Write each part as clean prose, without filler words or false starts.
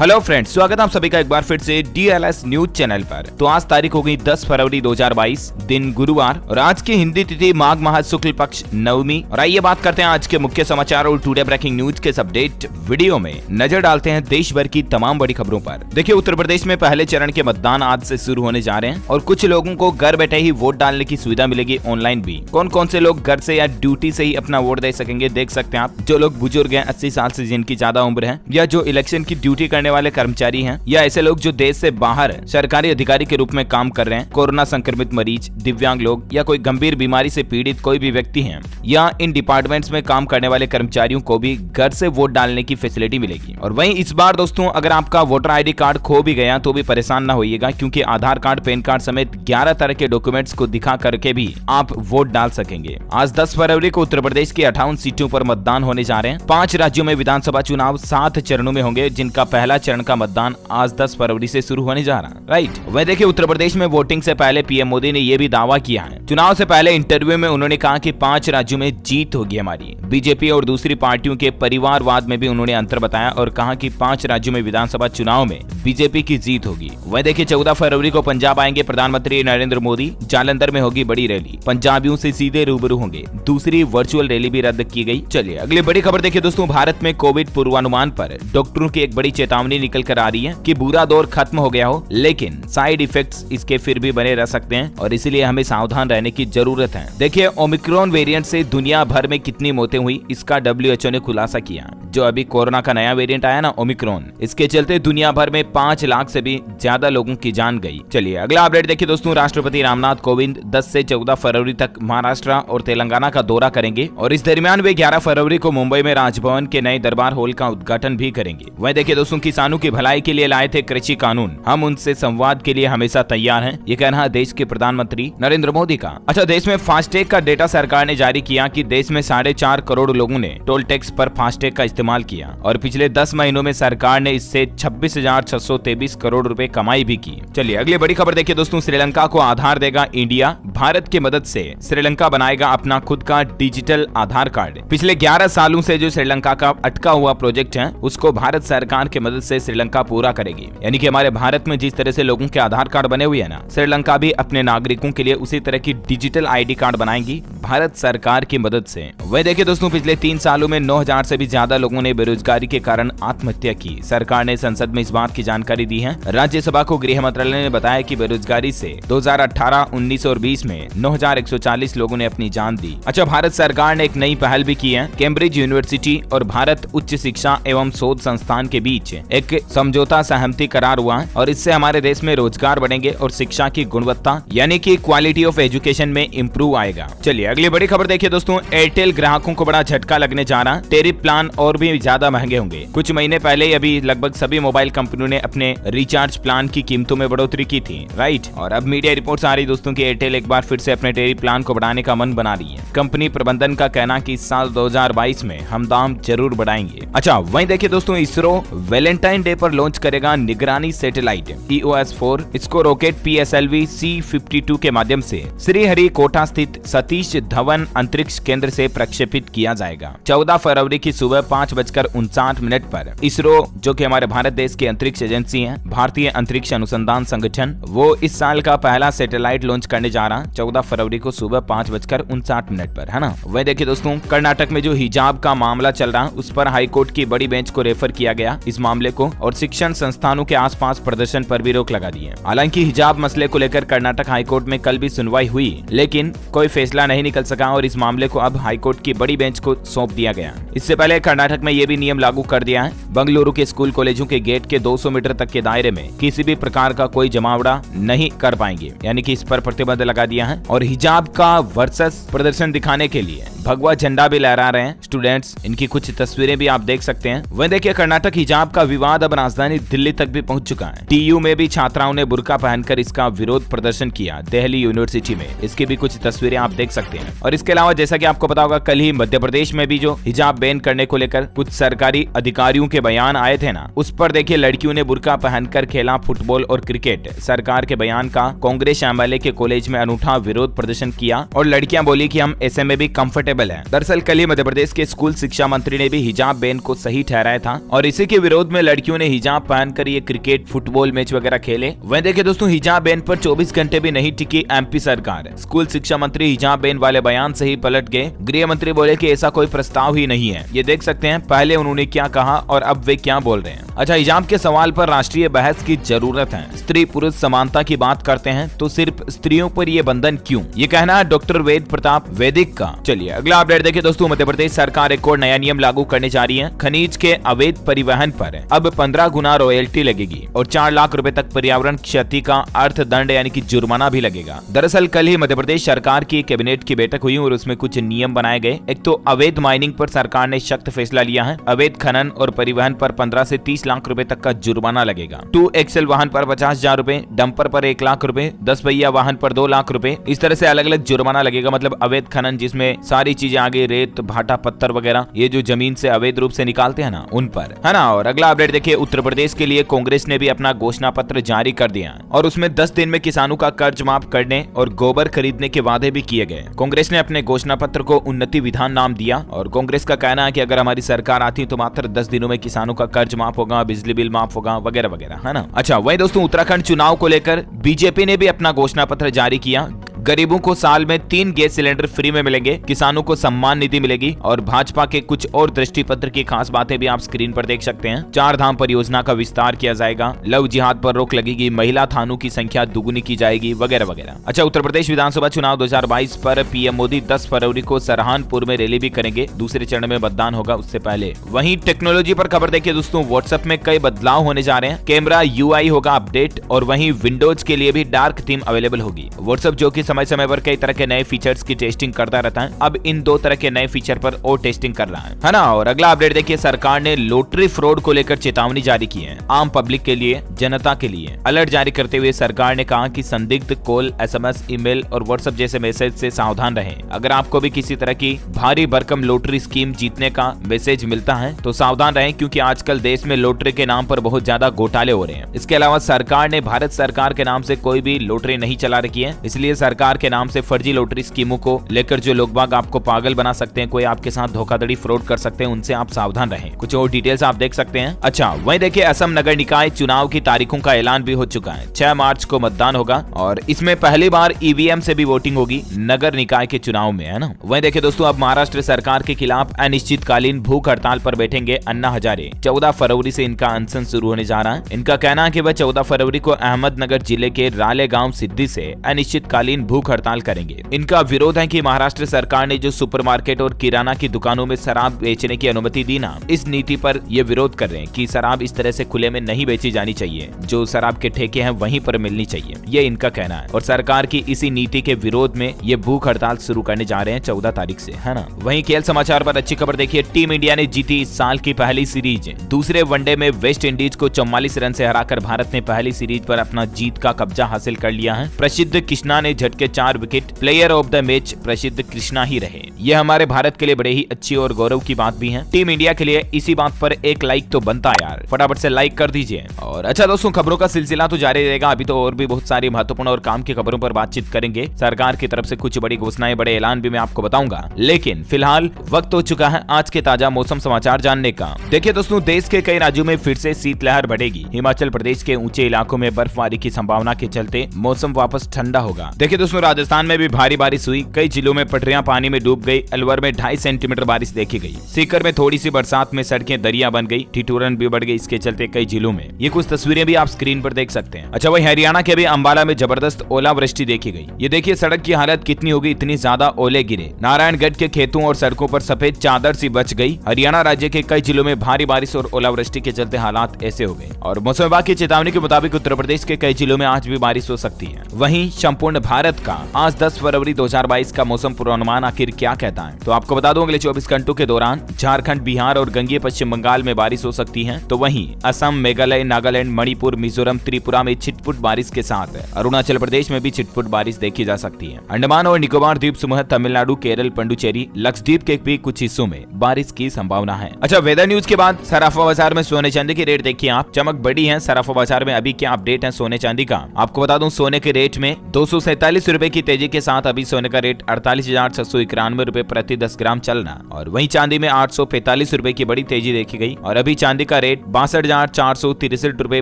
Hello friends, स्वागत है आप सभी का एक बार फिर से DLS न्यूज चैनल पर। तो आज तारीख हो गई 10 फरवरी 2022, दिन गुरुवार, और आज की हिंदी तिथि माघ माह शुक्ल पक्ष नवमी। और आइए बात करते हैं आज के मुख्य समाचार और टुडे ब्रेकिंग न्यूज के अपडेट वीडियो में नजर डालते हैं देश भर की तमाम बड़ी खबरों पर। देखिए, उत्तर प्रदेश में पहले चरण के मतदान आज से शुरू होने जा रहे हैं और कुछ लोगों को घर बैठे ही वोट डालने की सुविधा मिलेगी ऑनलाइन भी। कौन कौन से लोग घर से या ड्यूटी से ही अपना वोट दे सकेंगे, देख सकते हैं आप। जो लोग बुजुर्ग हैं, 80 साल से जिनकी ज्यादा उम्र है, या जो इलेक्शन की ड्यूटी करने वाले कर्मचारी हैं, या ऐसे लोग जो देश से बाहर सरकारी अधिकारी के रूप में काम कर रहे हैं, कोरोना संक्रमित मरीज, दिव्यांग लोग, या कोई गंभीर बीमारी से पीड़ित कोई भी व्यक्ति हैं, या इन डिपार्टमेंट्स में काम करने वाले कर्मचारियों को भी घर से वोट डालने की फैसिलिटी मिलेगी। और वहीं इस बार दोस्तों, अगर आपका वोटर ID कार्ड खो भी गया तो भी परेशान न होइएगा, क्योंकि आधार कार्ड, पैन कार्ड समेत 11 तरह के डॉक्यूमेंट्स को दिखा करके भी आप वोट डाल सकेंगे। आज 10 फरवरी को उत्तर प्रदेश की 58 सीटों पर मतदान होने जा रहे हैं। 5 राज्यों में विधानसभा चुनाव 7 चरणों में होंगे, जिनका पहला चरण का मतदान आज 10 फरवरी से शुरू होने जा रहा है। राइट। वह देखिए, उत्तर प्रदेश में वोटिंग से पहले PM मोदी ने यह भी दावा किया है। चुनाव से पहले इंटरव्यू में उन्होंने कहा कि 5 राज्यों में जीत होगी हमारी। बीजेपी और दूसरी पार्टियों के परिवारवाद में भी उन्होंने अंतर बताया और कहा कि 5 राज्यों में विधानसभा चुनाव में बीजेपी की जीत होगी। वह देखिए, 14 फरवरी को पंजाब आएंगे प्रधानमंत्री नरेंद्र मोदी। जालंधर में होगी बड़ी रैली, पंजाबियों से सीधे रूबरू होंगे। दूसरी वर्चुअल रैली भी रद्द की गई। चलिए अगली बड़ी खबर देखिए दोस्तों, भारत में कोविड पूर्वानुमान पर डॉक्टरों की एक बड़ी चेतावनी निकल कर आ रही है कि बुरा दौर खत्म हो गया हो, लेकिन साइड इफेक्ट्स इसके फिर भी बने रह सकते हैं और इसलिए हमें सावधान रहने की जरूरत है। देखिए, ओमिक्रॉन वेरिएंट से दुनिया भर में कितनी मौतें हुई, इसका WHO ने खुलासा किया। जो अभी कोरोना का नया वेरिएंट आया ना, ओमिक्रॉन, इसके चलते दुनिया भर में 5 लाख से भी ज्यादा लोगों की जान गई। चलिए अगला अपडेट देखिए दोस्तों, राष्ट्रपति रामनाथ कोविंद 10 से 14 फरवरी तक महाराष्ट्र और तेलंगाना का दौरा करेंगे और इस दरमियान वे 11 फरवरी को मुंबई में राजभवन के नए दरबार हॉल का उद्घाटन भी करेंगे। वह देखिए दोस्तों, किसानों की भलाई के लिए लाए थे कृषि कानून, हम उनसे संवाद के लिए हमेशा तैयार हैं, ये कहना है देश के प्रधानमंत्री नरेंद्र मोदी का। अच्छा, देश में फास्टैग का डेटा सरकार ने जारी किया कि देश में 4.5 करोड़ लोगों ने टोल टैक्स पर फास्टैग का इस्तेमाल किया और पिछले 10 महीनों में सरकार ने इससे 26,623 करोड़ रुपए कमाई भी की। चलिए अगली बड़ी खबर देखिए दोस्तों, श्रीलंका को आधार देगा इंडिया। भारत की मदद से श्रीलंका बनाएगा अपना खुद का डिजिटल आधार कार्ड। पिछले 11 सालों से जो श्रीलंका का अटका हुआ प्रोजेक्ट है, उसको भारत सरकार की मदद से श्रीलंका पूरा करेगी। यानी कि हमारे भारत में जिस तरह से लोगों के आधार कार्ड बने हुए हैं ना, श्रीलंका भी अपने नागरिकों के लिए उसी तरह की डिजिटल ID कार्ड बनाएगी भारत सरकार की मदद से। वह देखिए दोस्तों, पिछले 3 सालों में 9,000 से भी ज्यादा लोगों ने बेरोजगारी के कारण आत्महत्या की। सरकार ने संसद में इस बात की जानकारी दी है। राज्यसभा को गृह मंत्रालय ने बताया कि बेरोजगारी से 2018, 19 और 20 में 9,140 लोगों ने अपनी जान दी। अच्छा, भारत सरकार ने एक नई पहल भी की है। कैम्ब्रिज यूनिवर्सिटी और भारत उच्च शिक्षा एवं शोध संस्थान के बीच एक समझौता सहमति करार हुआ और इससे हमारे देश में रोजगार बढ़ेंगे और शिक्षा की गुणवत्ता यानी कि क्वालिटी ऑफ एजुकेशन में इंप्रूव आएगा। चलिए अगली बड़ी खबर देखिए दोस्तों, एयरटेल ग्राहकों को बड़ा झटका लगने जा रहा। टेरिफ प्लान और भी ज्यादा महंगे होंगे। कुछ महीने पहले अभी लगभग सभी मोबाइल कंपनियों ने अपने रिचार्ज प्लान की कीमतों में बढ़ोतरी की थी। राइट। और अब मीडिया रिपोर्ट्स आ रही दोस्तों की एयरटेल एक बार फिर से अपने टेरिफ प्लान को बढ़ाने का मन बना रही है। कंपनी प्रबंधन का कहना कि इस साल 2022 में हम दाम जरूर बढ़ाएंगे। अच्छा, वहीं देखिए दोस्तों, इसरो वैलेंटाइन डे पर लॉन्च करेगा निगरानी सैटेलाइट EOS-4। इसको रॉकेट PSLV C-52 के माध्यम से श्रीहरिकोटा स्थित सतीश धवन अंतरिक्ष केंद्र से प्रक्षेपित किया जाएगा। 14 फरवरी की सुबह 5:59 पर इसरो, जो कि हमारे भारत देश की अंतरिक्ष एजेंसी है, भारतीय अंतरिक्ष अनुसंधान संगठन, वो इस साल का पहला सैटेलाइट लॉन्च करने जा रहा 14 फरवरी को सुबह 5:59 पर, है ना। वह देखिए दोस्तों, कर्नाटक में जो हिजाब का मामला चल रहा, उस पर हाईकोर्ट की बड़ी बेंच को रेफर किया गया इस मामले को, और शिक्षण संस्थानों के आसपास प्रदर्शन पर भी रोक लगा दी है। हालांकि हिजाब मसले को लेकर कर्नाटक हाईकोर्ट में कल भी सुनवाई हुई, लेकिन कोई फैसला नहीं निकल सका और इस मामले को अब हाईकोर्ट की बड़ी बेंच को सौंप दिया गया। इससे पहले कर्नाटक में ये भी नियम लागू कर दिया है, बेंगलुरु के स्कूल कॉलेजों के गेट के 200 मीटर तक के दायरे में किसी भी प्रकार का कोई जमावड़ा नहीं कर पाएंगे, यानी कि इस पर प्रतिबंध लगा दिया है। और हिजाब का वर्सेस प्रदर्शन दिखाने के लिए भगवा झंडा भी लहरा रहे हैं स्टूडेंट्स। इनकी कुछ तस्वीरें भी आप देख सकते हैं। वह देखिए, कर्नाटक हिजाब का विवाद अब राजधानी दिल्ली तक भी पहुंच चुका है। TU में भी छात्राओं ने बुर्का पहनकर इसका विरोध प्रदर्शन किया दिल्ली यूनिवर्सिटी में। इसकी भी कुछ तस्वीरें आप देख सकते हैं। और इसके अलावा जैसा कि आपको पता होगा, कल ही मध्य प्रदेश में भी जो हिजाब बैन करने को लेकर लेकर कुछ सरकारी अधिकारियों के बयान आए थे ना, उस पर देखिए लड़कियों ने बुर्का पहनकर खेला फुटबॉल और क्रिकेट। सरकार के बयान का कांग्रेस एमएलए के कॉलेज में अनूठा विरोध प्रदर्शन किया और लड़कियां बोली कि हम ऐसे में भी कंफर्टेबल हैं। दरअसल कल ही मध्य प्रदेश के स्कूल शिक्षा मंत्री ने भी हिजाब बैन को सही ठहराया था और इसी के विरोध में लड़कियों ने हिजाब पहनकर ये क्रिकेट फुटबॉल मैच वगैरह खेले। वहीं देखिए दोस्तों, हिजाब बैन पर 24 घंटे भी नहीं टिकी एमपी सरकार। स्कूल शिक्षा मंत्री हिजाब बैन वाले बयान से ही पलट गए। गृह मंत्री बोले कि ऐसा कोई प्रस्ताव ही नहीं है। ये देख सकते हैं पहले उन्होंने क्या कहा और अब वे क्या बोल रहे हैं। अच्छा, हिजाब के सवाल पर राष्ट्रीय बहस की जरूरत है। स्त्री पुरुष समानता की बात करते हैं तो सिर्फ स्त्रियों पर ये बंधन क्यों? ये कहना है डॉक्टर वेद प्रताप वैदिक का। चलिए अगला अपडेट देखिए दोस्तों, मध्य प्रदेश सरकार एक और नया नियम लागू करने जा रही है। खनिज के अवैध परिवहन पर अब 15 गुना रॉयल्टी लगेगी और 4 लाख रुपए तक पर्यावरण क्षति का अर्थदंड यानी कि जुर्माना भी लगेगा। दरअसल कल ही मध्य प्रदेश सरकार की कैबिनेट की बैठक हुई और उसमें कुछ नियम बनाए गए। एक तो अवैध माइनिंग पर सरकार ने सख्त फैसला लिया है। अवैध खनन और परिवहन पर 15 से 30 लाख रुपए तक का जुर्माना लगेगा। 2 एक्सेल वाहन पर 50,000 रुपए, डंपर पर 1 लाख रुपए, 10 पहिया वाहन पर 2 लाख रुपए, इस तरह से अलग अलग जुर्माना लगेगा। मतलब अवैध खनन जिसमें सारी चीजें आगे रेत भाटा पत्थर वगैरह ये जो जमीन से अवैध रूप से निकालते हैं ना, उन पर है ना। और अगला अपडेट देखिए, उत्तर प्रदेश के लिए कांग्रेस ने भी अपना घोषणा पत्र जारी कर दिया और उसमें 10 दिन में किसानों का कर्ज माफ करने और गोबर खरीदने के वादे भी किए गए। कांग्रेस ने अपने घोषणा पत्र को उन्नति विधान नाम दिया और कांग्रेस का कहना है कि अगर हमारी सरकार आती तो मात्र 10 दिनों में किसानों का कर्ज माफ होगा, बिजली बिल माफ होगा वगैरह वगैरह, है ना। अच्छा, वही दोस्तों उत्तराखंड चुनाव को लेकर बीजेपी ने भी अपना घोषणा पत्र जारी किया। गरीबों को साल में 3 गैस सिलेंडर फ्री में मिलेंगे, किसानों को सम्मान निधि मिलेगी और भाजपा के कुछ और दृष्टि पत्र की खास बातें भी आप स्क्रीन पर देख सकते हैं। 4 धाम परियोजना का विस्तार किया जाएगा, लव जिहाद पर रोक लगेगी, महिला थानों की संख्या दुगुनी की जाएगी वगैरह वगैरह। अच्छा, उत्तर प्रदेश विधानसभा चुनाव 2022 पर पीएम मोदी 10 फरवरी को सहारनपुर में रैली भी करेंगे। दूसरे चरण में मतदान होगा उससे पहले। वहीं टेक्नोलॉजी पर खबर देखिए दोस्तों, व्हाट्सएप में कई बदलाव होने जा रहे हैं। कैमरा यूआई होगा अपडेट और वहीं विंडोज के लिए भी डार्क थीम अवेलेबल होगी। व्हाट्सएप जो कि समय समय पर कई तरह के नए फीचर्स की टेस्टिंग करता रहता है, अब इन 2 तरह के नए फीचर पर और टेस्टिंग कर रहा है ना। और अगला अपडेट देखिए, सरकार ने लॉटरी फ्रॉड को लेकर चेतावनी जारी की है। आम पब्लिक के लिए, जनता के लिए अलर्ट जारी करते हुए सरकार ने कहा कि संदिग्ध कॉल, एसएमएस, ईमेल और व्हाट्सएप जैसे मैसेज से सावधान रहें। अगर आपको भी किसी तरह की भारी भरकम लॉटरी स्कीम जीतने का मैसेज मिलता है तो सावधान रहें, क्योंकि आजकल देश में लॉटरी के नाम पर बहुत ज्यादा घोटाले हो रहे हैं। इसके अलावा सरकार ने भारत सरकार के नाम से कोई भी लॉटरी नहीं चला रखी है, इसलिए सरकार के नाम से फर्जी लॉटरी स्कीमों को लेकर जो लोग बाग आपको पागल बना सकते हैं, कोई आपके साथ धोखाधड़ी फ्रॉड कर सकते हैं, उनसे आप सावधान रहें। कुछ और डिटेल्स आप देख सकते हैं। अच्छा, वहीं देखिए असम नगर निकाय चुनाव की तारीखों का ऐलान भी हो चुका है। 6 मार्च को मतदान होगा और इसमें पहली बार ईवीएम से भी वोटिंग होगी नगर निकाय के चुनाव में, है ना। वहीं देखिए दोस्तों, अब महाराष्ट्र सरकार के खिलाफ अनिश्चितकालीन भूख हड़ताल पर बैठेंगे अन्ना हजारे। 14 फरवरी से इनका अनशन शुरू होने जा रहा है। इनका कहना है कि वह 14 फरवरी को अहमदनगर जिले के रालेगांव सिद्धि से अनिश्चितकालीन भूख हड़ताल करेंगे। इनका विरोध है कि महाराष्ट्र सरकार ने जो सुपरमार्केट और किराना की दुकानों में शराब बेचने की अनुमति दी ना, इस नीति पर ये विरोध कर रहे हैं कि शराब इस तरह से खुले में नहीं बेची जानी चाहिए, जो शराब के ठेके हैं वहीं पर मिलनी चाहिए, ये इनका कहना है। और सरकार की इसी नीति के विरोध में ये भूख हड़ताल शुरू करने जा रहे हैं 14 तारीख से, है ना। वहीं खेल समाचार पर अच्छी खबर देखिए, टीम इंडिया ने जीती इस साल की पहली सीरीज। दूसरे वनडे में वेस्ट इंडीज को 44 रन से हराकर भारत ने पहली सीरीज पर अपना जीत का कब्जा हासिल कर लिया है। प्रसिद्ध कृष्णा ने झटके 4 wicket, player of the match प्रसिद्ध कृष्णा ही रहे। ये हमारे भारत के लिए बड़े ही अच्छी और गौरव की बात भी है। टीम इंडिया के लिए इसी बात पर एक लाइक तो बनता है यार, फटाफट से लाइक कर दीजिए। और अच्छा दोस्तों, खबरों का सिलसिला तो जारी रहेगा। अभी तो और भी बहुत सारी महत्वपूर्ण और काम की खबरों पर बातचीत करेंगे। सरकार की तरफ से कुछ बड़ी घोषणाएं, बड़े ऐलान भी मैं आपको बताऊंगा, लेकिन फिलहाल वक्त हो चुका है आज के ताजा मौसम समाचार जानने का। देखिए दोस्तों, देश के कई राज्यों में फिर से शीतलहर बढ़ेगी। हिमाचल प्रदेश के ऊंचे इलाकों में बर्फबारी की संभावना के चलते मौसम वापस ठंडा होगा। देखिए दोस्तों, राजस्थान में भी भारी बारिश हुई, कई जिलों में पटरियां पानी में डूब गई। अलवर में 2.5 सेंटीमीटर बारिश देखी गई। सीकर में थोड़ी सी बरसात में सड़कें दरिया बन गई, ठिठुरन भी बढ़ गई। इसके चलते कई जिलों में ये कुछ तस्वीरें भी आप स्क्रीन पर देख सकते हैं। अच्छा, वही हरियाणा के भी अंबाला में जबरदस्त ओलावृष्टि देखी गई। ये देखिए सड़क की हालत कितनी होगी, इतनी ज्यादा ओले गिरे। नारायणगढ़ के खेतों और सड़कों पर सफेद चादर सी बच गई। हरियाणा राज्य के कई जिलों में भारी बारिश और ओलावृष्टि के चलते हालात ऐसे हो गए। और मौसम विभाग की चेतावनी के मुताबिक उत्तर प्रदेश के कई जिलों में आज भी बारिश हो सकती है। वहीं संपूर्ण भारत भारत का आज 10 फरवरी 2022 का मौसम पूर्वानुमान आखिर क्या कहता है। तो आपको बता दूं, अगले 24 घंटों के दौरान झारखंड, बिहार और गंगीय पश्चिम बंगाल में बारिश हो सकती है। तो वहीं असम, मेघालय, नागालैंड, मणिपुर, मिजोरम, त्रिपुरा में छिटपुट बारिश के साथ अरुणाचल प्रदेश में भी छिटपुट बारिश देखी जा सकती है। अंडमान और निकोबार द्वीप समूह, तमिलनाडु, केरल, पुडुचेरी, लक्षद्वीप के भी कुछ हिस्सों में बारिश की संभावना है। अच्छा, वेदर न्यूज के बाद सराफा बाजार में सोने चांदी के रेट देखिए आप, चमक बड़ी है। सराफा बाजार में अभी क्या अपडेट है सोने चांदी का, आपको बता दूं, सोने के रेट में 247 रुपए की तेजी के साथ अभी सोने का रेट 48,691 रुपए प्रति 10 ग्राम चलना, और वहीं चांदी में 845 रुपए की बड़ी तेजी देखी गई और अभी चांदी का रेट 62,463 रुपए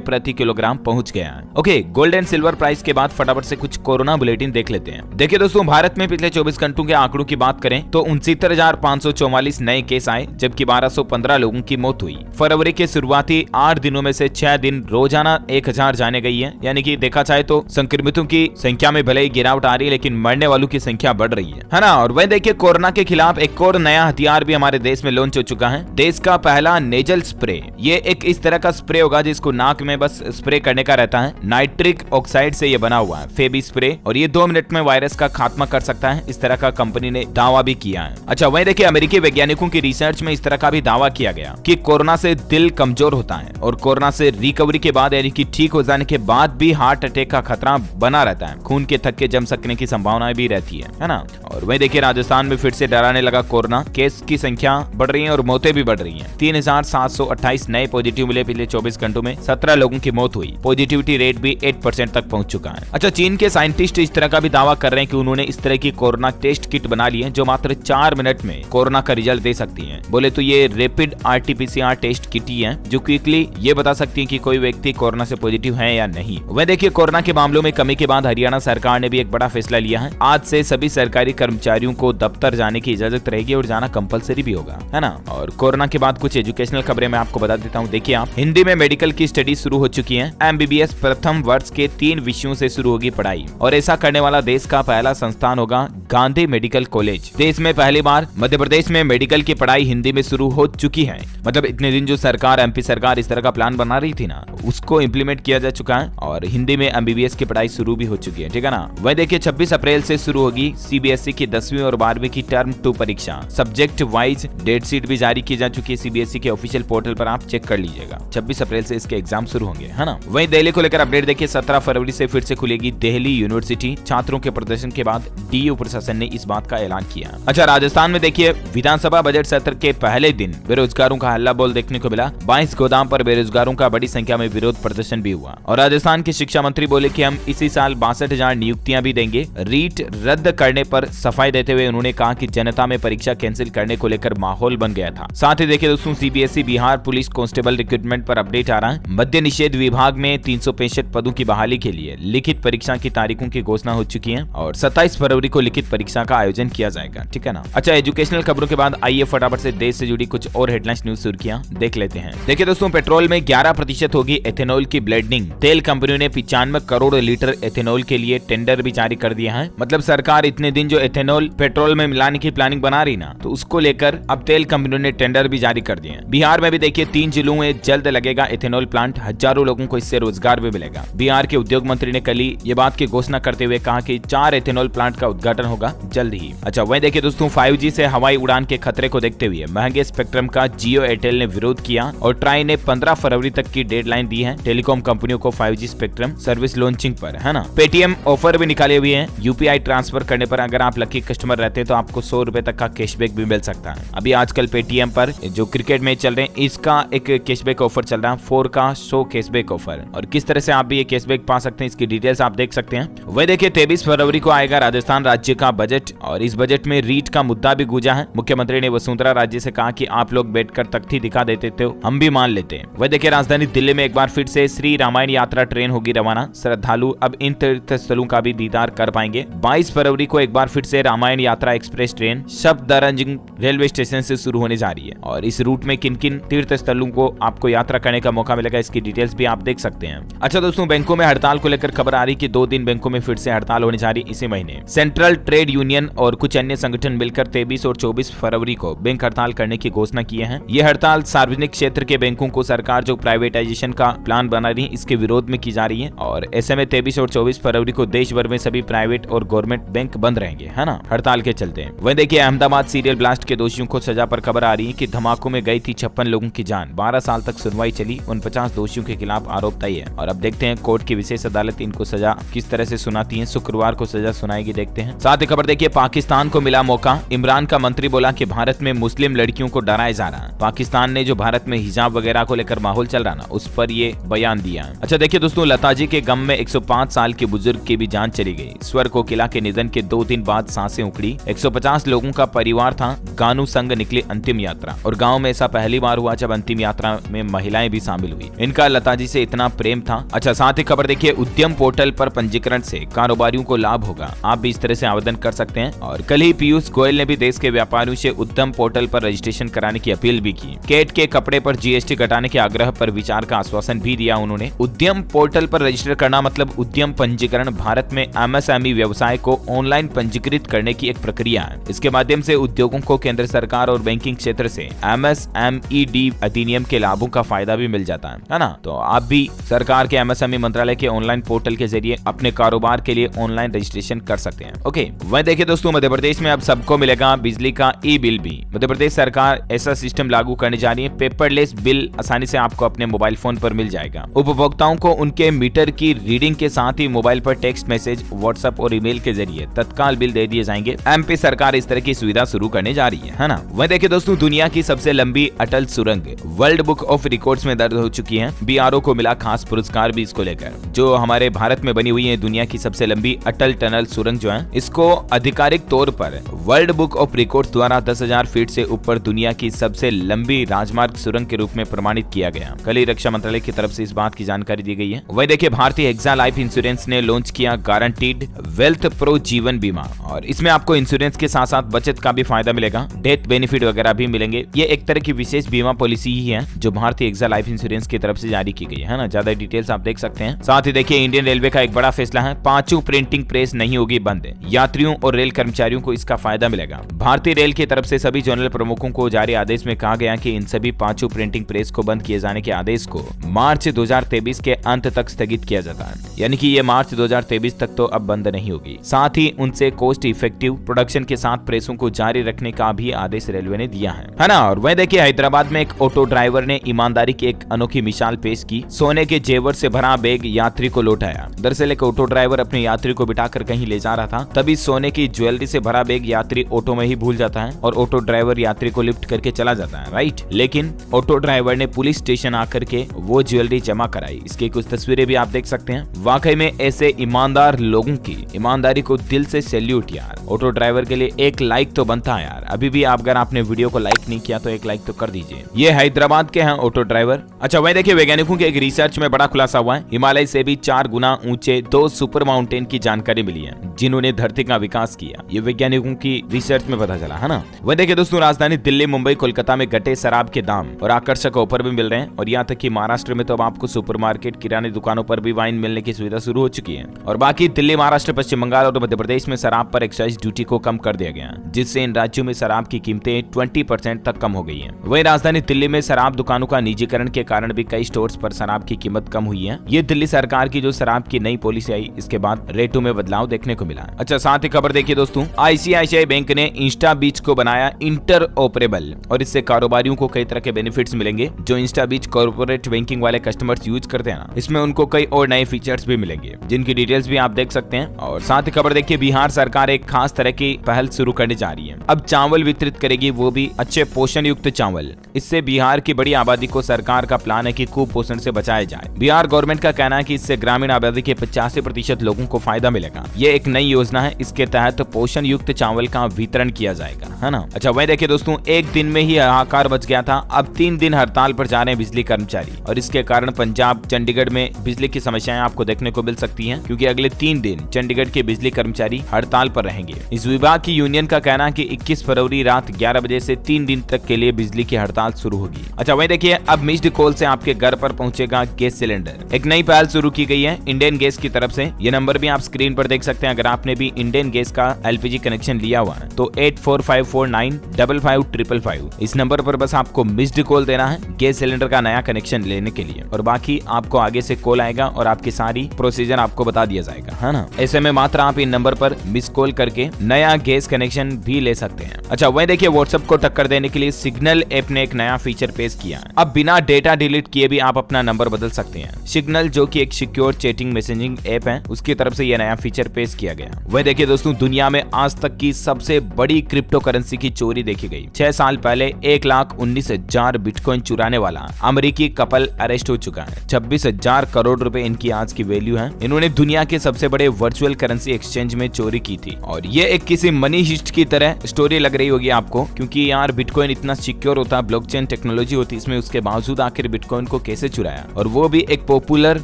प्रति किलोग्राम पहुंच गया है। Okay, gold and silver price के बाद फटाफट से कुछ कोरोना बुलेटिन देख लेते हैं। देखिए दोस्तों, भारत में पिछले 24 घंटों के आंकड़ों की बात करें तो 69,544 नए केस आए, जबकि 1215 लोगों की मौत हुई। फरवरी के शुरुआती 8 दिनों में से 6 दिन रोजाना 1000 जाने गई है, यानी कि देखा जाए तो संक्रमितों की संख्या में भले ही गिरावट आ रही है, लेकिन मरने वालों की संख्या बढ़ रही है ना। और वह देखिए, कोरोना के खिलाफ एक और नया हथियार भी हमारे देश में लॉन्च हो चुका है। देश का पहला नेजल स्प्रे। ये एक इस तरह का स्प्रे होगा जिसको नाक में बस स्प्रे करने का रहता है। नाइट्रिक ऑक्साइड से ये बना हुआ है, फेबी स्प्रे, और ये 2 मिनट में वायरस का खात्मा कर सकता है, इस तरह का कंपनी ने दावा भी किया है। अच्छा, वहीं देखिए, अमेरिकी वैज्ञानिकों की रिसर्च में इस तरह का भी दावा किया गया कि कोरोना से दिल कमजोर होता है और कोरोना से रिकवरी के बाद, यानी कि ठीक हो जाने के बाद भी हार्ट अटैक का खतरा बना रहता है। खून के थक्के जम सकने की संभावना भी रहती है ना। और वहीं देखिए, राजस्थान में फिर से डराने लगा कोरोना। केस की संख्या बढ़ रही है और मौतें भी बढ़ रही हैं। 3,728 नए पॉजिटिव मिले पिछले 24 घंटों में, 17 लोगों की मौत हुई। पॉजिटिविटी रेट भी 8% तक पहुंच चुका है। अच्छा, चीन के साइंटिस्ट इस तरह का भी दावा कर रहे हैं कि उन्होंने इस तरह की कोरोना टेस्ट किट बना ली है जो मात्र 4 मिनट में कोरोना का रिजल्ट दे सकती है। बोले तो ये रैपिड RT-PCR टेस्ट किट ही है जो क्विकली ये बता सकती है कि कोई व्यक्ति कोरोना से पॉजिटिव है या नहीं। वह देखिए, कोरोना के मामलों में कमी के बाद हरियाणा सरकार ने भी एक बड़ा फैसला लिया है। आज से सभी सरकारी कर्मचारियों को दफ्तर जाने की इजाजत रहेगी और जाना कंपलसरी भी होगा, है ना। और कोरोना के बाद कुछ एजुकेशनल खबरें मैं आपको बता देता हूँ। देखिए आप, हिंदी में मेडिकल की स्टडी शुरू हो चुकी है। MBBS प्रथम वर्ष के 3 विषयों से शुरू होगी पढ़ाई, और ऐसा करने वाला देश का पहला संस्थान होगा गांधी मेडिकल कॉलेज। देश में पहली बार मध्य प्रदेश में मेडिकल की पढ़ाई हिंदी में शुरू हो चुकी है। मतलब इतने दिन जो सरकार, MP सरकार इस तरह का प्लान बना रही थी ना, उसको इम्प्लीमेंट किया जा चुका है और हिंदी में MBBS की पढ़ाई शुरू भी हो चुकी है, ठीक है ना। वह देखिए, 26 अप्रैल से शुरू होगी CBSE की 10वीं और 12वीं की टर्म 2 परीक्षा। सब्जेक्ट वाइज डेट शीट भी जारी की जा चुकी है। CBSE के ऑफिशियल पोर्टल पर आप चेक कर लीजिएगा। 26 अप्रैल से इसके एग्जाम शुरू होंगे, है ना। वहीं दिल्ली को लेकर अपडेट देखिए, 17 फरवरी से फिर से खुलेगी दिल्ली यूनिवर्सिटी। छात्रों के प्रदर्शन के बाद DU प्रशासन ने इस बात का ऐलान किया। अच्छा, राजस्थान में देखिए, विधानसभा बजट सत्र के पहले दिन बेरोजगारों का हल्ला बोल देखने को मिला। 22 गोदाम पर बेरोजगारों का बड़ी संख्या में विरोध प्रदर्शन भी हुआ और राजस्थान के शिक्षा मंत्री बोले कि हम इसी साल 62,000 नियुक्तियां भी देंगे। रीट रद्द करने पर सफाई देते हुए उन्होंने कहा कि जनता में परीक्षा कैंसिल करने को लेकर माहौल बन गया था। साथ ही देखिए दोस्तों, CBSE Bihar police constable recruitment पर अपडेट आ रहा है। मद्य निषेध विभाग में 365 पदों की बहाली के लिए लिखित परीक्षा की तारीखों की घोषणा हो चुकी है और 27 फरवरी को लिखित परीक्षा का आयोजन किया जाएगा, ठीक है ना। अच्छा, एजुकेशनल खबरों के बाद आइए फटाफट से देश से जुड़ी कुछ और हेडलाइंस न्यूज सुर्खियां देख लेते हैं। देखिए दोस्तों, पेट्रोल में 11% होगी एथेनॉल की ब्लेंडिंग। तेल कंपनियों ने 95 करोड़ लीटर एथेनॉल के लिए टेंडर भी जारी कर दिया है। मतलब सरकार इतने दिन जो एथेनॉल पेट्रोल में मिलाने की प्लानिंग बना रही ना, तो उसको लेकर अब तेल कंपनियों ने टेंडर भी जारी कर दिए हैं। बिहार में भी देखिए, 3 जिलों में जल्द लगेगा एथेनॉल प्लांट। हजारों लोगों को इससे रोजगार भी मिलेगा। बिहार के उद्योग मंत्री ने कल ही ये बात की घोषणा करते हुए कहा कि 4 एथेनॉल प्लांट का उद्घाटन होगा जल्द ही। अच्छा, वहीं देखिए दोस्तों, 5G से हवाई उड़ान के खतरे को देखते हुए महंगे स्पेक्ट्रम का जियो एयरटेल ने विरोध किया और ट्राई ने 15 फरवरी तक की डेडलाइन दी है टेलीकॉम कंपनियों को 5G स्पेक्ट्रम सर्विस लॉन्चिंग पर, है ना। पेटीएम ऑफर भी निकाले हुए हैं। UPI ट्रांसफर करने पर अगर आप लकी कस्टमर रहते हैं तो आपको 100 रुपए तक का कैशबैक भी मिल सकता है। अभी आजकल पेटीएम पर जो क्रिकेट मैच चल रहे हैं, इसका एक कैशबैक ऑफर चल रहा है, 4 का 100 कैशबैक ऑफर। और किस तरह से आप भी ये कैशबैक पा सकते हैं, इसकी डिटेल्स आप देख सकते हैं। वह देखिए, 23 फरवरी को आएगा राजस्थान राज्य का बजट और इस बजट में रीट का मुद्दा भी गूंजा है। मुख्यमंत्री ने वसुंधरा राजे से कहा कि आप लोग बैठकर तख्ती दिखा देते थे, हम भी मान लेते हैं। वह देखिए, राजधानी दिल्ली में एक बार फिर से श्री रामायण यात्रा ट्रेन होगी रवाना। श्रद्धालु अब इन तीर्थ स्थलों का भी दीदार कर पाएंगे। 22 फरवरी को एक बार फिर से रामायण यात्रा एक्सप्रेस ट्रेन शब्दरंजन रेलवे स्टेशन से शुरू होने जा रही है और इस रूट में किन किन तीर्थ स्थलों को आपको यात्रा करने का मौका मिलेगा, इसकी डिटेल्स भी आप देख सकते हैं। अच्छा दोस्तों, बैंकों में हड़ताल को लेकर खबर आ रही कि 2 दिन बैंकों में फिर से हड़ताल होने जा रही इसी महीने। सेंट्रल ट्रेड यूनियन और कुछ अन्य संगठन मिलकर 23 और 24 फरवरी को बैंक हड़ताल करने की घोषणा की है। यह हड़ताल सार्वजनिक क्षेत्र के बैंकों को सरकार जो प्राइवेटाइजेशन का प्लान बना रही है, इसके विरोध में की जा रही है और ऐसे में 23 और 24 फरवरी को देश भर में सभी प्राइवेट और गवर्नमेंट बैंक बंद रहेंगे, है ना, हड़ताल के चलते। वहीं देखिए अहमदाबाद सीरियल ब्लास्ट के दोषियों को सजा पर खबर आ रही है कि धमाकों में गई थी 56 लोगों की जान। 12 साल तक सुनवाई चली, 49 दोषियों के खिलाफ आरोप तय है और अब देखते हैं कोर्ट की विशेष अदालत इनको सजा किस तरह से सुनाती है। शुक्रवार को सजा सुनाएगी, देखते हैं। साथ ही खबर देखिए पाकिस्तान को मिला मौका। इमरान का मंत्री बोला कि भारत में मुस्लिम लड़कियों को डराया जा रहा है। पाकिस्तान ने जो भारत में हिजाब वगैरह को लेकर माहौल चल रहा ना, उस पर ये बयान दिया है। अच्छा देखिए दोस्तों, लता जी के गम में 105 साल के बुजुर्ग की भी जान चली गई। स्वर कोकिला के निधन के 2 दिन बाद सांसें उखड़ी। 150 लोगों का परिवार था। गानू संग निकली अंतिम यात्रा और गांव में ऐसा पहली बार हुआ जब अंतिम यात्रा में महिलाएं भी शामिल हुई। इनका लता जी से इतना प्रेम था। अच्छा साथ ही खबर देखिए उद्यम पोर्टल पर पंजीकरण से कारोबारियों को लाभ होगा। आप भी इस तरह से आवेदन कर सकते हैं। और कल ही पीयूष गोयल ने भी देश के व्यापारियों से उद्यम पोर्टल पर रजिस्ट्रेशन कराने की अपील भी की। केट के कपड़े पर जीएसटी घटाने के आग्रह पर विचार का आश्वासन भी दिया उन्होंने। उद्यम पोर्टल पर रजिस्टर करना मतलब उद्यम पंजीकरण। भारत में एमएसएमई व्यवसाय को ऑनलाइन पंजीकृत करने की एक प्रक्रिया है। इसके माध्यम से उद्योगों को केंद्र सरकार और बैंकिंग क्षेत्र से एमएसएमईडी अधिनियम के लाभों का फायदा भी मिल जाता है ना। तो आप भी सरकार के एमएसएमई मंत्रालय के ऑनलाइन पोर्टल के जरिए अपने कारोबार के लिए ऑनलाइन रजिस्ट्रेशन कर सकते हैं। ओके, वह देखिए दोस्तों मध्य प्रदेश में अब सबको मिलेगा बिजली का ई बिल भी। मध्य प्रदेश सरकार ऐसा सिस्टम लागू करने जा रही है। पेपरलेस बिल आसानी से आपको अपने मोबाइल फोन पर मिल जाएगा। उपभोक्ताओं को उनके मीटर की रीडिंग के साथ ही मोबाइल पर टेक्स्ट मैसेज, व्हाट्सएप और ईमेल के जरिए तत्काल बिल दे दिए जाएंगे। एमपी सरकार इस तरह की सुविधा शुरू करने जा रही है ना। वह देखिए दोस्तों, दुनिया की सबसे लंबी अटल सुरंग वर्ल्ड बुक ऑफ रिकॉर्ड्स में दर्ज हो चुकी है। बीआरओ को मिला खास पुरस्कार भी इसको लेकर। जो हमारे भारत में बनी हुई है दुनिया की सबसे लंबी अटल टनल सुरंग जो है, इसको आधिकारिक तौर पर वर्ल्ड बुक ऑफ रिकॉर्ड्स द्वारा 10,000 फीट से ऊपर दुनिया की सबसे लंबी राजमार्ग सुरंग के रूप में प्रमाणित किया गया। कल ही रक्षा मंत्रालय की तरफ से इस बात की जानकारी दी गई है। वही देखिए भारतीय एक्सा लाइफ इंश्योरेंस ने लॉन्च किया गारंटीड वेल्थ प्रो जीवन बीमा और इसमें आपको इंश्योरेंस के साथ साथ बचत का भी फायदा मिलेगा, डेथ बेनिफिट वगैरह भी मिलेंगे। ये एक तरह की विशेष बीमा पॉलिसी ही है जो भारतीय एक्सा लाइफ इंश्योरेंस की तरफ से जारी की गई है ना। ज्यादा डिटेल्स आप देख सकते हैं। साथ ही देखिए इंडियन रेलवे का एक बड़ा फैसला है, 5 प्रिंटिंग प्रेस नहीं होगी बंद। यात्रियों और रेल कर्मचारियों को इसका फायदा मिलेगा। भारतीय रेल की तरफ से सभी जोनल प्रमुखों को जारी आदेश में कहा गया कि इन सभी 5 प्रिंटिंग प्रेस को बंद किए जाने के आदेश को मार्च 2023 के अंत तक स्थगित किया जाता है, यानी कि ये मार्च 2023 तक तो अब बंद नहीं होगी। साथ ही उनसे कॉस्ट इफेक्टिव प्रोडक्शन के साथ प्रेसों को जारी रखने का भी आदेश रेलवे ने दिया है ना। और वह देखिए हैदराबाद में एक ऑटो ड्राइवर ने ईमानदारी की एक अनोखी मिसाल पेश की। सोने के जेवर से भरा बैग यात्री को लौटाया। दरअसल एक ऑटो ड्राइवर अपने यात्री को बिठाकर कहीं ले जा रहा था, तभी सोने की ज्वेलरी से भरा बैग यात्री ऑटो में ही भूल जाता है और ऑटो ड्राइवर यात्री को लिफ्ट करके चला जाता है, राइट। लेकिन ऑटो ड्राइवर ने पुलिस स्टेशन आकर के वो ज्वेलरी जमा कराई। इसकी कुछ तस्वीरें भी आप देख सकते हैं। वाकई में ऐसे ईमानदार लोगों की ईमानदारी को दिल से सैल्यूट यार। ऑटो ड्राइवर के लिए एक लाइक तो बनता है यार। अभी भी आप अगर आपने वीडियो को लाइक नहीं किया तो एक लाइक तो कर दीजिए। ये हैदराबाद के हैं ऑटो ड्राइवर। अच्छा वही देखिए वैज्ञानिकों के एक रिसर्च में बड़ा खुलासा हुआ है। हिमालय से भी 4 गुना ऊंचे 2 सुपर माउंटेन की जानकारी मिली है जिन्होंने धरती का विकास किया। ये वैज्ञानिकों की रिसर्च में पता चला है ना। वह देखिए दोस्तों राजधानी दिल्ली, मुंबई, कोलकाता में घटे शराब के दाम और आकर्षक ऑफर भी मिल रहे हैं। और यहाँ तक कि महाराष्ट्र में तो अब आपको सुपरमार्केट, किराने दुकानों पर भी वाइन मिलने की सुविधा शुरू हो चुकी है। और बाकी दिल्ली, महाराष्ट्र, पश्चिम बंगाल और मध्य प्रदेश में शराब पर एक्साइज ड्यूटी को कम कर दिया गया, जिससे इन राज्यों में शराब की कीमतें 20% तक कम हो गई हैं। वहीं राजधानी दिल्ली में शराब दुकानों का निजीकरण के कारण भी कई स्टोर्स पर शराब की कीमत कम हुई है। ये दिल्ली सरकार की जो शराब की नई पॉलिसी आई इसके बाद रेटों में बदलाव देखने को मिला। अच्छा साथ ही खबर देखिए दोस्तों, आईसीआईसीआई बैंक ने इंस्टा बीच को बनाया इंटर ऑपरेबल और इससे कारोबारियों को कई तरह के बेनिफिट्स मिलेंगे। जो इंस्टा बीच कॉर्पोरेट बैंकिंग वाले कस्टमर्स यूज करते हैं ना, इसमें उनको कई और नए फीचर्स भी मिलेंगे जिनकी डिटेल्स भी आप देख सकते हैं। और साथ ही खबर देखिए बिहार सरकार एक खास तरह की पहल शुरू करने जा रही है। अब चावल वितरित करेगी, वो भी अच्छे पोषण युक्त चावल। इससे बिहार की बड़ी आबादी को सरकार का प्लान है कि कुपोषण से बचाया जाए। बिहार गवर्नमेंट का कहना है कि इससे ग्रामीण आबादी के 85% लोगों को फायदा मिलेगा। ये एक नई योजना है, इसके तहत पोषण युक्त चावल का वितरण किया जाएगा, है ना। अच्छा वही देखिए दोस्तों, एक दिन में ही हाहाकार मच गया था। अब 3 दिन हड़ताल पर जा रहे हैं बिजली कर्मचारी और इसके कारण पंजाब, चंडीगढ़ में बिजली की समस्याएं आपको देखने को मिल सकती हैं, क्योंकि अगले 3 दिन चंडीगढ़ के बिजली कर्मचारी हड़ताल पर रहेंगे। इस विभाग की यूनियन का कहना है कि 21 फरवरी रात 11 बजे से 3 दिन तक के लिए बिजली की हड़ताल शुरू होगी। अच्छा वही देखिए, अब मिस्ड कॉल से आपके घर पर पहुंचेगा गैस सिलेंडर। एक नई पहल शुरू की गई है इंडियन गैस की तरफ से। ये नंबर भी आप स्क्रीन पर देख सकते हैं। अगर आपने भी इंडियन गैस का एलपीजी कनेक्शन लिया हुआ है तो 8454955555 इस नंबर पर बस आपको मिस्ड कॉल देना है गैस सिलेंडर का नया कनेक्शन लेने के लिए, और बाकी आपको आगे से कॉल आएगा और आपकी सारी प्रोसीजर आपको बता दिया जाएगा, है ना। ऐसे में मात्र आप इन नंबर पर मिस कॉल करके नया गैस कनेक्शन भी ले सकते हैं। अच्छा, वही देखिए व्हाट्सएप को टक्कर देने के लिए सिग्नल ऐप ने एक नया फीचर पेश किया है। अब बिना डेटा डिलीट किए भी आप अपना नंबर बदल सकते हैं। सिग्नल जो कि एक सिक्योर चैटिंग मैसेजिंग ऐप है, उसकी तरफ से यह नया फीचर पेश किया गया। वह देखिए दोस्तों, दुनिया में आज तक की सबसे बड़ी क्रिप्टो करेंसी की चोरी देखी गई। 6 साल पहले 1,19,000 बिटकॉइन चुराने वाला अमेरिकी कपल अरेस्ट हो चुका है। 26,000 करोड़ रुपए इनकी आज की वैल्यू है। इन्होंने दुनिया के सबसे बड़े वर्चुअल करेंसी एक्सचेंज में चोरी की थी और ये एक किसी मनी हिस्ट की तरह स्टोरी लग रही होगी आपको, क्योंकि यार बिटकॉइन इतना सिक्योर होता, ब्लॉकचेन टेक्नोलॉजी होती इसमें, उसके बावजूद आखिर बिटकॉइन को कैसे चुराया, और वो भी एक पॉपुलर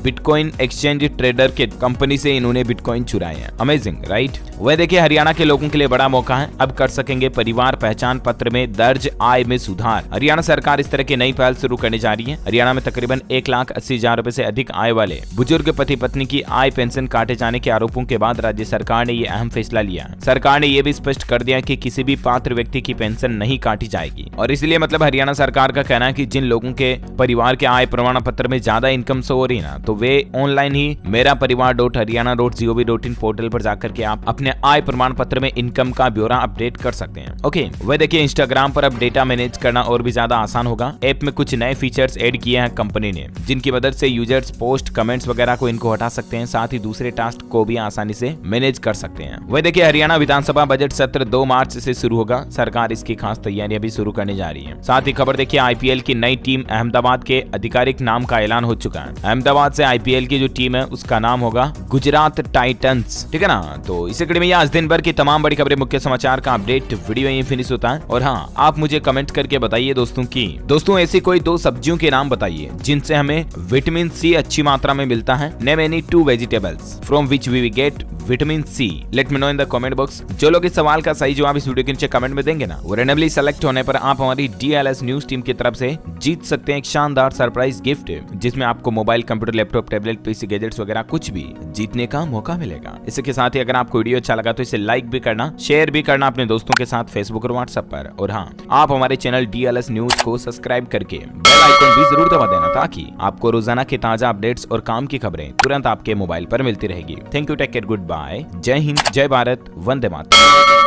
बिटकॉइन एक्सचेंज ट्रेडर के कंपनी से इन्होंने बिटकॉइन चुराए हैं। Amazing right. वह देखिए हरियाणा के लोगों के लिए बड़ा मौका है। अब कर सकेंगे परिवार पहचान पत्र में दर्ज आय में सुधार। हरियाणा सरकार इस तरह की नई पहल शुरू करने जा रही है। हरियाणा में तकरीबन 1,80,000 रुपए से अधिक आय वाले बुजुर्ग पति पत्नी की आय पेंशन काटे जाने के आरोपों के बाद राज्य सरकार ने यह अहम फैसला लिया है। सरकार ने यह भी स्पष्ट कर दिया कि किसी भी पात्र व्यक्ति की पेंशन नहीं काटी जाएगी, और इसलिए मतलब हरियाणा सरकार का कहना है कि जिन लोगों के परिवार के आय प्रमाण पत्र में ज्यादा इनकम शो हो रही ना, तो वे ऑनलाइन ही मेरापरिवार.haryana.gov.in पोर्टल पर जाकर के आप अपने आय प्रमाण पत्र में इनकम का ब्यौरा अपडेट कर सकते हैं। ओके, वह देखिए इंस्टाग्राम पर अब डेटा मैनेज करना और भी ज्यादा आसान होगा। ऐप में कुछ नए फीचर्स ऐड किए हैं कंपनी ने, जिनकी मदद से यूजर्स पोस्ट कमेंट्स वगैरह को इनको हटा सकते हैं, साथ ही दूसरे टास्क को भी आसानी से मैनेज कर सकते हैं। वह देखिए हरियाणा विधानसभा बजट सत्र 2 मार्च से शुरू होगा। सरकार इसकी खास तैयारियां भी शुरू करने जा रही है। साथ ही खबर देखिए आईपीएल की नई टीम अहमदाबाद के आधिकारिक नाम का ऐलान हो चुका है। अहमदाबाद से आईपीएल की जो टीम है उसका नाम होगा गुजरात टाइटंस, ठीक है ना। तो इसी कड़ी में आज दिन भर की तमाम बड़ी खबरें, मुख्य समाचार का अपडेट वीडियो यहीं फिनिश होता है। और हाँ, आप मुझे कमेंट करके बताइए दोस्तों ऐसी कोई 2 सब्जियों के नाम बताइए जिनसे हमें विटामिन सी अच्छी मात्रा में मिलता है। Name any 2 vegetables from which we get vitamin C. Let me know in the comment box. जो लोग इस सवाल का सही जवाब इस वीडियो के नीचे कमेंट में देंगे ना, वो रैंडमली सेलेक्ट होने पर आप हमारी DLS न्यूज टीम की तरफ से जीत सकते हैं एक शानदार सरप्राइज गिफ्ट, जिसमें आपको mobile, computer, laptop, tablet, PC, gadgets वगैरह कुछ भी जीतने का मौका मिलेगा। इसके साथ ही अगर आपको वीडियो अच्छा लगा तो इसे लाइक भी करना, शेयर भी करना अपने दोस्तों के साथ फेसबुक और व्हाट्सएप पर। और हाँ, आप हमारे चैनल DLS न्यूज को सब्सक्राइब करके बेल आइकन भी जरूर दबा देना, ताकि आपको रोजाना के ताजा अपडेट्स और काम की खबरें तुरंत आपके मोबाइल पर मिलती रहेगी। Thank you, take care, good bye, जय हिंद, जय भारत, वंदे मातरम।